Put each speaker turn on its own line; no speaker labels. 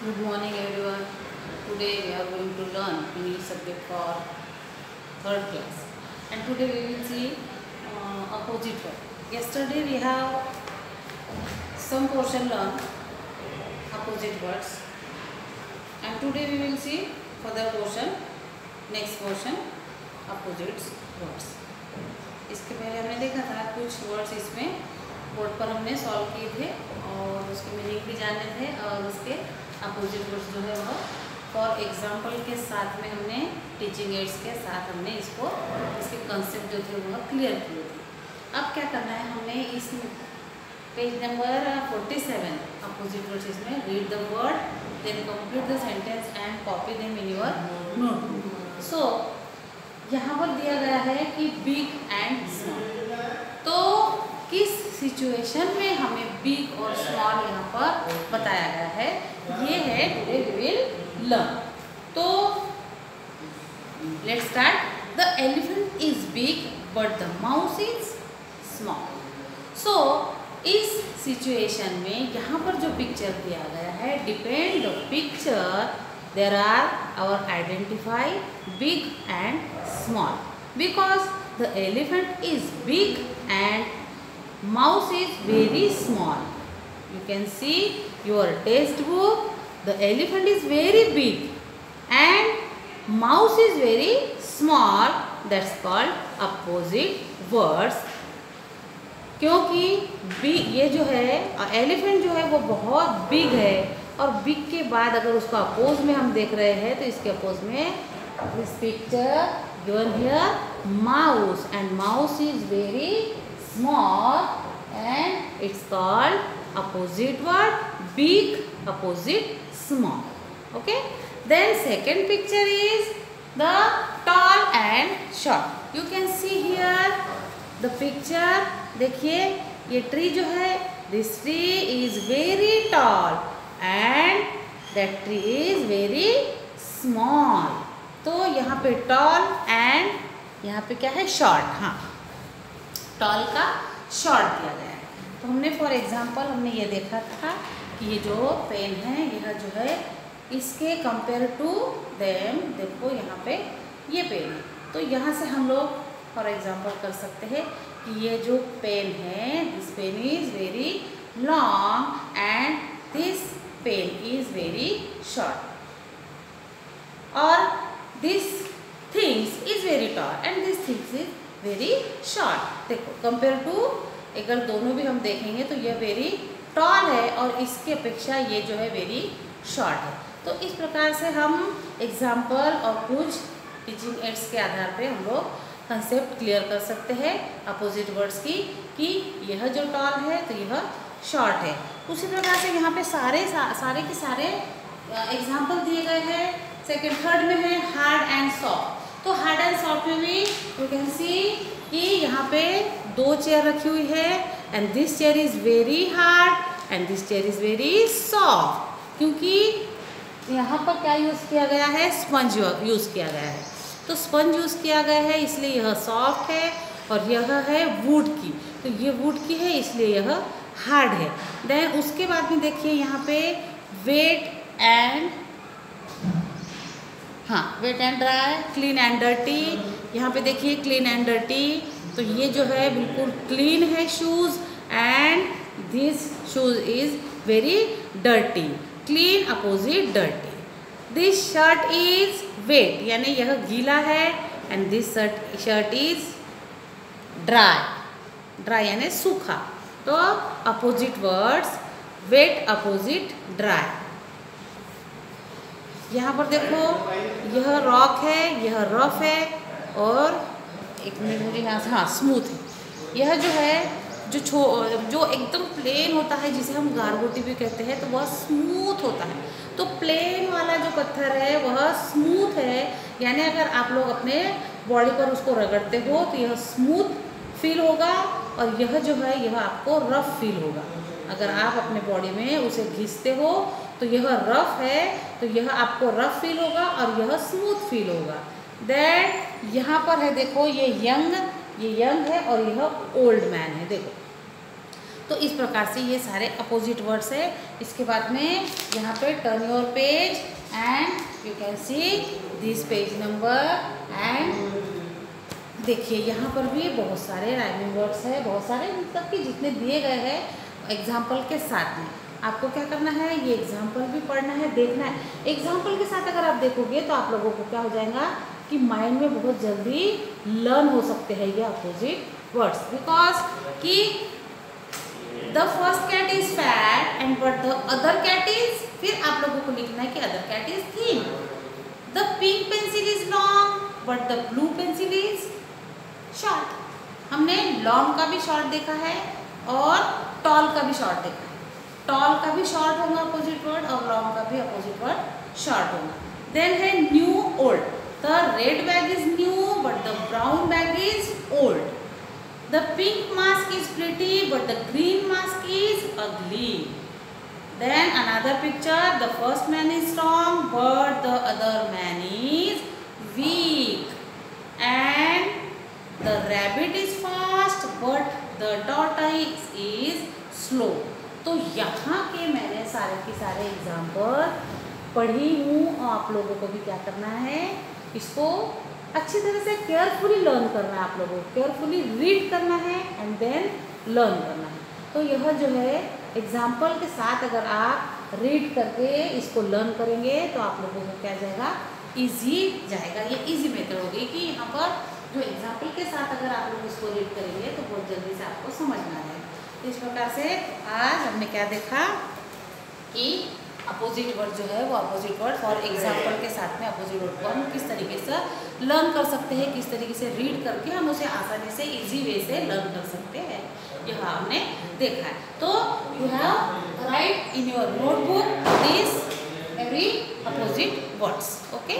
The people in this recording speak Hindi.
Good morning everyone. Today we are going to learn English subject for third class, and today we will see opposite word. Yesterday we have some portion learned opposite words, and today we will see further portion, next portion opposite words. इसके पहले हमने देखा था कुछ वर्ड्स इसमें बोर्ड पर हमने सॉल्व किए थे और उसके मीनिंग भी जाने थे और उसके अपोजिट वर्ड्स जो है वह फॉर एग्जांपल के साथ में हमने टीचिंग एड्स के साथ हमने इसके कंसेप्ट जो थे वह क्लियर किए थे। अब क्या करना है, हमने इस पेज नंबर 47 अपोजिट वर्ड्स इसमें read the word then complete the sentence and copy them in your notebook. So यहाँ पर दिया गया है कि बिग एंड स्मॉल, तो किस सिचुएशन में हमें बिग और स्मॉल यहाँ पर बताया गया है, ये है टुडे वी विल लर्न। तो let's start. The elephant is big but the mouse is small. So इस सिचुएशन में यहाँ पर जो पिक्चर दिया गया है, depend the picture there are our identify big and small, because the elephant is big and mouse is very small. You can see your textbook, the elephant is very big and mouse is very small. That's called opposite words, क्योंकि ये जो है एलिफेंट जो है वो बहुत बिग है और बिग के बाद अगर उसको अपोज में हम देख रहे हैं तो इसके अपोज में this picture given here mouse, and mouse is very small and it's called opposite word big opposite small. Okay, then second picture is the tall and short. You can see here the picture, देखिए ये ट्री जो है, this tree is very tall and that tree is very small. तो यहाँ पे tall and यहाँ पे क्या है short। हाँ, tall का short दिया गया है। तो हमने फॉर एग्जाम्पल हमने ये देखा था कि ये जो पेन है यह जो है इसके कंपेयर टू देम, देखो यहाँ पे ये पेन है, तो यहाँ से हम लोग फॉर एग्जाम्पल कर सकते हैं कि ये जो पेन है, this pen is very long and this pen is very short, or this things is very tall and this things is very short। देखो कंपेयर टू अगर दोनों भी हम देखेंगे तो यह वेरी टॉल है और इसकी अपेक्षा ये जो है वेरी शॉर्ट है। तो इस प्रकार से हम एग्जाम्पल और कुछ टीचिंग एड्स के आधार पे हम लोग कंसेप्ट क्लियर कर सकते हैं अपोजिट वर्ड्स की, कि यह जो टॉल है तो यह शॉर्ट है। उसी प्रकार से यहाँ पे सारे के सारे एग्जाम्पल दिए गए हैं। सेकंड थर्ड में है हार्ड एंड सॉफ्ट। तो हार्ड एंड सॉफ्ट में भी यू कैन सी कि यहाँ पे दो चेयर रखी हुई है and this chair is very hard and this chair is very soft, क्योंकि यहाँ पर क्या यूज़ किया गया है, स्पंज यूज़ किया गया है। तो स्पंज यूज़ किया गया है इसलिए यह सॉफ्ट है, और यह है वुड की, तो ये वुड की है इसलिए यह हार्ड है। देन उसके बाद में देखिए यहाँ पे वेट एंड, हाँ, wet and dry, clean and dirty. यहाँ पे देखिए क्लीन एंड डर्टी, तो ये जो है बिल्कुल क्लीन है shoes and this shoes is very dirty. Clean opposite dirty. This shirt is wet, यानी यह गीला है, and this shirt is dry, dry यानी सूखा। तो opposite words wet opposite dry. यहाँ पर देखो यह रॉक है, यह रफ है, और एक मिनट मुझे यहाँ से, हाँ, स्मूथ है। यह जो है जो एकदम प्लेन होता है जिसे हम गारगोटी भी कहते हैं, तो वह स्मूथ होता है। तो प्लेन वाला जो पत्थर है वह स्मूथ है, यानी अगर आप लोग अपने बॉडी पर उसको रगड़ते हो तो यह स्मूथ फील होगा, और यह जो है यह आपको रफ फील होगा। अगर आप अपने बॉडी में उसे घिसते हो तो यह रफ है, तो यह आपको रफ फील होगा और यह स्मूथ फील होगा। दैट यहाँ पर है, देखो ये यंग है और यह ओल्ड मैन है। देखो तो इस प्रकार से ये सारे अपोजिट वर्ड्स है। इसके बाद में यहाँ पे turn your page and you can see this page number. And देखिए यहाँ पर भी बहुत सारे राइमिंग वर्ड्स है, बहुत सारे मतलब कि जितने दिए गए हैं एग्जाम्पल के साथ में। आपको क्या करना है, ये एग्जाम्पल भी पढ़ना है, देखना है। एग्जाम्पल के साथ अगर आप देखोगे तो आप लोगों को क्या हो जाएगा कि माइंड में बहुत जल्दी लर्न हो सकते हैं ये अपोजिट वर्ड्स। बिकॉज कि the first cat is fat and but the other cat is, फिर आप लोगों को लिखना है कि other cat is thin. The pink pencil is long but the blue pencil is short. हमने लॉन्ग का भी शॉर्ट देखा है और टॉल का भी शॉर्ट देखा है। टॉल का भी शॉर्ट होगा अपोजिट वर्ड और लॉन्ग का भी अपोजिट वर्ड शॉर्ट होगा। देन है new old. The red bag is new but the brown bag is old. The pink mask is pretty but the green mask is अगली। Then another picture, the first man is strong but the other man is weak. And the rabbit is fast but the tortoise is slow. तो यहाँ के मैंने सारे के सारे एग्जाम्पल पढ़ी हूँ और आप लोगों को भी क्या करना है, इसको अच्छी तरह से केयरफुली लर्न करना है। आप लोगों को केयरफुली रीड करना है एंड देन लर्न करना है। तो यह जो है एग्जाम्पल के साथ अगर आप रीड करके इसको लर्न करेंगे तो आप लोगों को क्या जाएगा, इजी जाएगा। ये इजी मेथड होगी कि यहाँ पर जो एग्जाम्पल के साथ अगर आप लोग इसको रीड करेंगे तो बहुत जल्दी से आपको समझना है। इस प्रकार से आज हमने क्या देखा कि अपोजिट वर्ड जो है वो अपोजिट वर्ड और एग्जाम्पल के साथ में अपोजिट वर्ड को हम किस तरीके से लर्न कर सकते हैं, किस तरीके से रीड करके हम उसे आसानी से इजी वे से लर्न कर सकते हैं, यह हमने देखा है। तो you have right in your notebook this every opposite words. Okay.